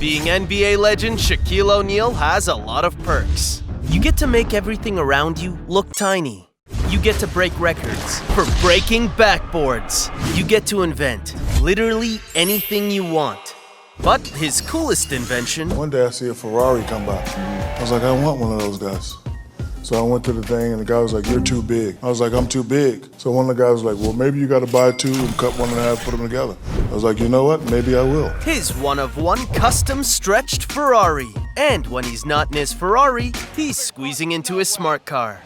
being NBA legend Shaquille O'Neal has a lot of perks. You get to make everything around you look tiny. You get to break records for breaking backboards. You get to invent literally anything you want. But his coolest invention... One day I see a Ferrari come by. I was like, I want one of those guys. So I went to the thing and the guy was like, you're too big. I was like, I'm too big. So one of the guys was like, well, maybe you gotta buy two and cut one in half, put them together. I was like, you know what? Maybe I will. His one-of-one custom stretched Ferrari. And when he's not in his Ferrari, he's squeezing into his smart car.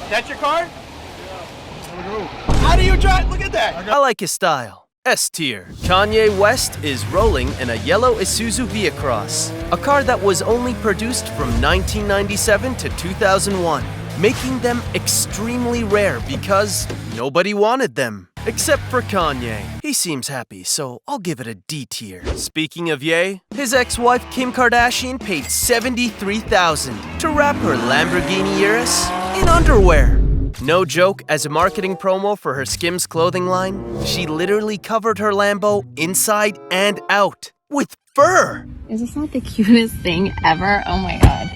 That's your car? Yeah. How do you drive? Look at that. I like his style. S tier. Kanye West is rolling in a yellow Isuzu V-Cross, a car that was only produced from 1997 to 2001, making them extremely rare because nobody wanted them. Except for Kanye. He seems happy, so I'll give it a D tier. Speaking of Ye, his ex-wife Kim Kardashian paid $73,000 to wrap her Lamborghini Urus in underwear. No joke, as a marketing promo for her Skims clothing line, she literally covered her Lambo inside and out with fur. Is this not the cutest thing ever? Oh my god.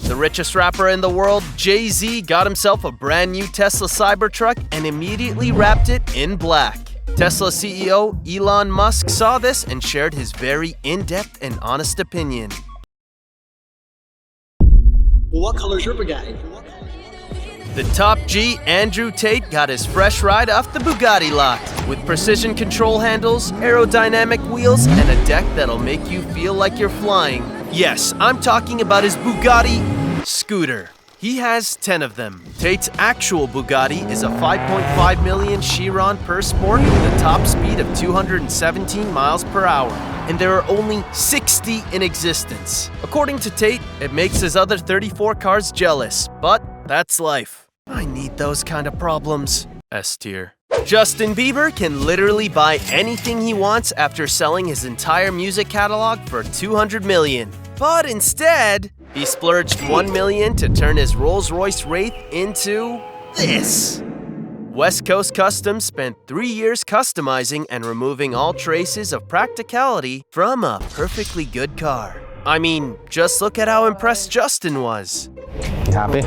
The richest rapper in the world, Jay-Z, got himself a brand new Tesla Cybertruck and immediately wrapped it in black. Tesla CEO Elon Musk saw this and shared his very in-depth and honest opinion. Well, what color is your Bugatti? The top G, Andrew Tate, got his fresh ride off the Bugatti lot with precision control handles, aerodynamic wheels, and a deck that'll make you feel like you're flying. Yes, I'm talking about his Bugatti scooter. He has 10 of them. Tate's actual Bugatti is a 5.5 million Chiron per sport with a top speed of 217 miles per hour. And there are only 60 in existence. According to Tate, it makes his other 34 cars jealous, but that's life. I need those kind of problems. S tier. Justin Bieber can literally buy anything he wants after selling his entire music catalog for $200 million. But instead, he splurged $1 million to turn his Rolls-Royce Wraith into this. West Coast Customs spent 3 years customizing and removing all traces of practicality from a perfectly good car. I mean, just look at how impressed Justin was. Happy?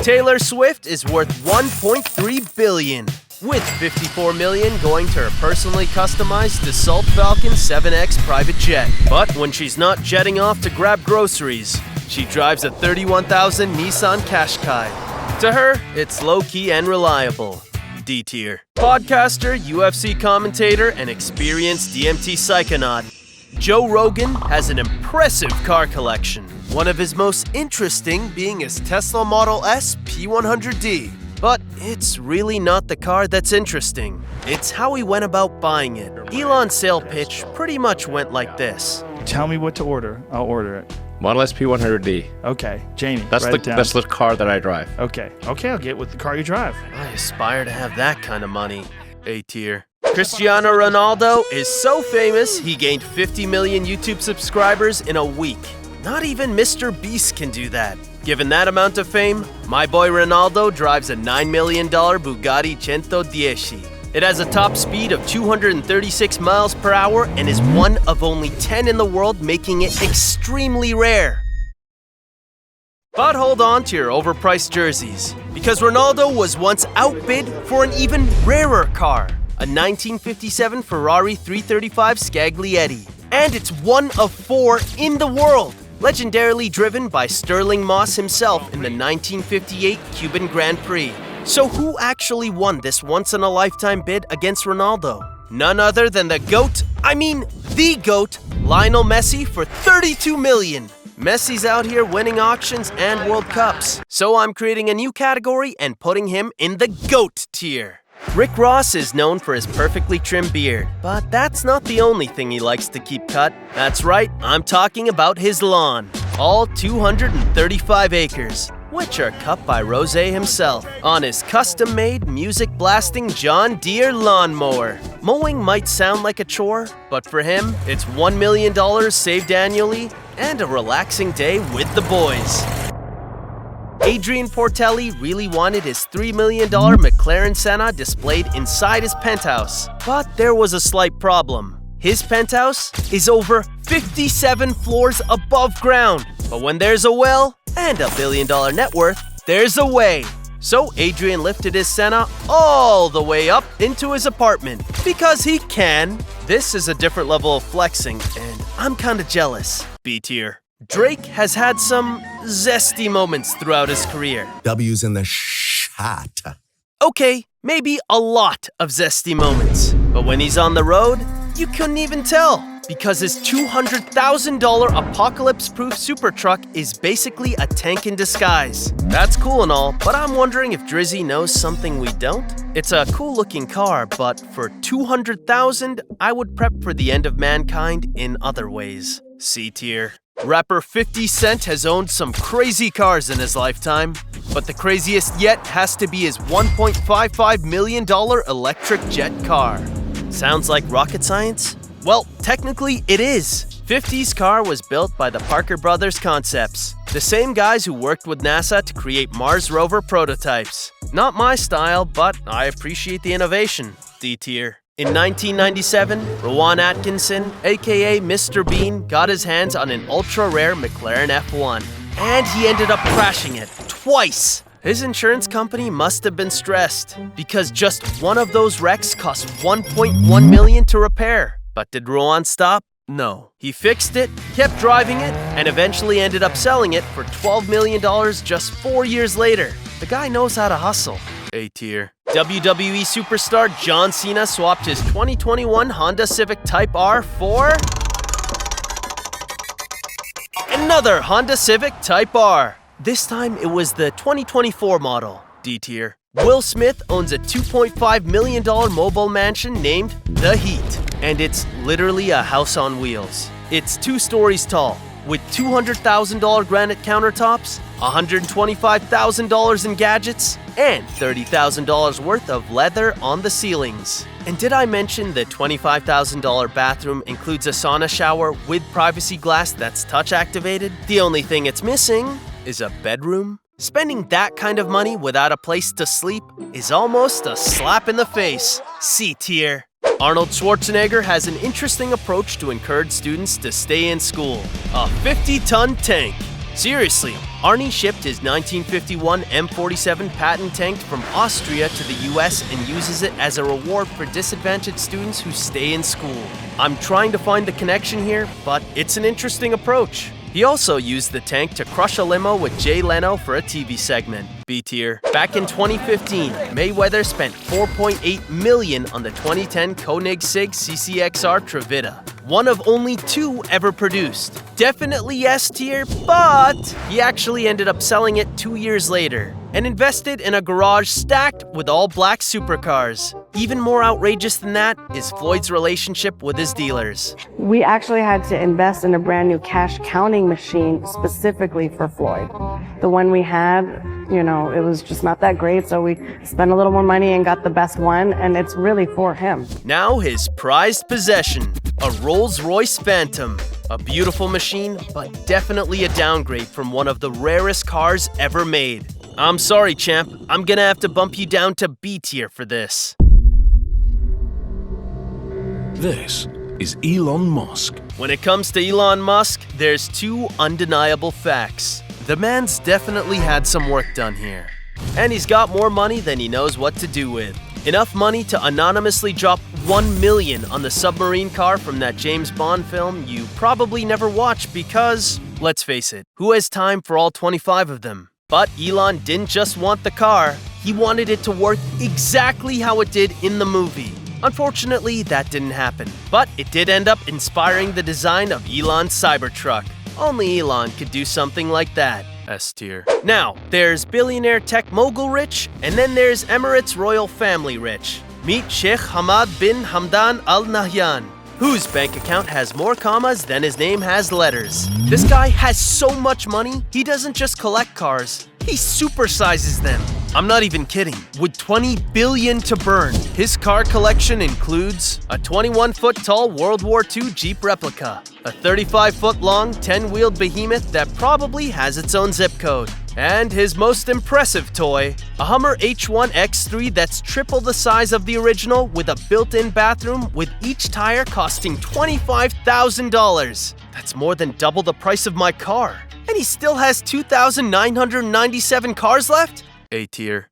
Taylor Swift is worth $1.3 billion, with $54 million going to her personally customized Dassault Falcon 7X private jet. But when she's not jetting off to grab groceries, she drives a $31,000 Nissan Qashqai. To her, it's low-key and reliable. D tier. Podcaster, UFC commentator, and experienced DMT psychonaut, Joe Rogan has an impressive car collection. One of his most interesting being his Tesla Model S P100D. But it's really not the car that's interesting. It's how he went about buying it. Elon's sale pitch pretty much went like this. Tell me what to order. I'll order it. Model S P100D. Okay, Jamie, That's write it down. the car that I drive. Okay, I'll get with the car you drive. I aspire to have that kind of money. A tier. Cristiano Ronaldo is so famous, he gained 50 million YouTube subscribers in a week. Not even MrBeast can do that. Given that amount of fame, my boy Ronaldo drives a $9 million Bugatti 110. It has a top speed of 236 miles per hour and is one of only 10 in the world, making it extremely rare. But hold on to your overpriced jerseys, because Ronaldo was once outbid for an even rarer car, a 1957 Ferrari 335 Scaglietti. And it's one of 4 in the world, legendarily driven by Sterling Moss himself in the 1958 Cuban Grand Prix. So who actually won this once-in-a-lifetime bid against Ronaldo? None other than the GOAT, the GOAT, Lionel Messi for $32 million. Messi's out here winning auctions and World Cups. So I'm creating a new category and putting him in the GOAT tier. Rick Ross is known for his perfectly trimmed beard, but that's not the only thing he likes to keep cut. That's right, I'm talking about his lawn. All 235 acres, which are cut by Rose himself on his custom-made, music-blasting John Deere lawnmower. Mowing might sound like a chore, but for him, it's $1 million saved annually and a relaxing day with the boys. Adrian Portelli really wanted his $3 million McLaren Senna displayed inside his penthouse. But there was a slight problem. His penthouse is over 57 floors above ground. But when there's a will and a $1 billion net worth, there's a way. So Adrian lifted his Senna all the way up into his apartment because he can. This is a different level of flexing, and I'm kinda jealous. B tier. Drake has had some zesty moments throughout his career. W's in the shot. Okay, maybe a lot of zesty moments. But when he's on the road, you couldn't even tell. Because his $200,000 apocalypse-proof super truck is basically a tank in disguise. That's cool and all, but I'm wondering if Drizzy knows something we don't? It's a cool-looking car, but for $200,000, I would prep for the end of mankind in other ways. C tier. Rapper 50 Cent has owned some crazy cars in his lifetime, but the craziest yet has to be his $1.55 million electric jet car. Sounds like rocket science? Well, technically it is. 50's car was built by the Parker Brothers Concepts, the same guys who worked with NASA to create Mars rover prototypes. Not my style, but I appreciate the innovation. D tier. In 1997, Rowan Atkinson, aka Mr. Bean, got his hands on an ultra-rare McLaren F1, and he ended up crashing it twice. His insurance company must have been stressed, because just one of those wrecks cost $1.1 million to repair. But did Rowan stop? No. He fixed it, kept driving it, and eventually ended up selling it for $12 million just 4 years later. The guy knows how to hustle. A tier. WWE superstar John Cena swapped his 2021 Honda Civic Type R for another Honda Civic Type R. This time it was the 2024 model. D tier. Will Smith owns a $2.5 million mobile mansion named The Heat, and it's literally a house on wheels. It's 2 stories tall, with $200,000 granite countertops, $125,000 in gadgets, and $30,000 worth of leather on the ceilings. And did I mention the $25,000 bathroom includes a sauna shower with privacy glass that's touch activated? The only thing it's missing is a bedroom. Spending that kind of money without a place to sleep is almost a slap in the face. C tier. Arnold Schwarzenegger has an interesting approach to encourage students to stay in school. A 50-ton tank. Seriously, Arnie shipped his 1951 M47 patent tank from Austria to the US and uses it as a reward for disadvantaged students who stay in school. I'm trying to find the connection here, but it's an interesting approach. He also used the tank to crush a limo with Jay Leno for a TV segment. B tier. Back in 2015, Mayweather spent $4.8 million on the 2010 Koenig Sig CCXR Trevita, one of only 2 ever produced. Definitely S tier, but he actually ended up selling it 2 years later and invested in a garage stacked with all black supercars. Even more outrageous than that is Floyd's relationship with his dealers. We actually had to invest in a brand new cash counting machine specifically for Floyd. The one we had, it was just not that great, so we spent a little more money and got the best one, and it's really for him. Now his prized possession, a Rolls-Royce Phantom. A beautiful machine, but definitely a downgrade from one of the rarest cars ever made. I'm sorry, champ. I'm gonna have to bump you down to B tier for this. This is Elon Musk. When it comes to Elon Musk, there's 2 undeniable facts. The man's definitely had some work done here. And he's got more money than he knows what to do with. Enough money to anonymously drop $1 million on the submarine car from that James Bond film you probably never watched because, let's face it, who has time for all 25 of them? But Elon didn't just want the car, he wanted it to work exactly how it did in the movie. Unfortunately, that didn't happen, but it did end up inspiring the design of Elon's Cybertruck. Only Elon could do something like that. S tier. Now, there's billionaire tech mogul rich, and then there's Emirates royal family rich. Meet Sheikh Hamad bin Hamdan Al Nahyan, whose bank account has more commas than his name has letters. This guy has so much money, he doesn't just collect cars, he supersizes them. I'm not even kidding. With $20 billion to burn, his car collection includes a 21-foot-tall World War II Jeep replica, a 35-foot-long 10-wheeled behemoth that probably has its own zip code, And his most impressive toy, a Hummer H1 X3 that's triple the size of the original with a built-in bathroom with each tire costing $25,000. That's more than double the price of my car. And he still has 2,997 cars left? A tier.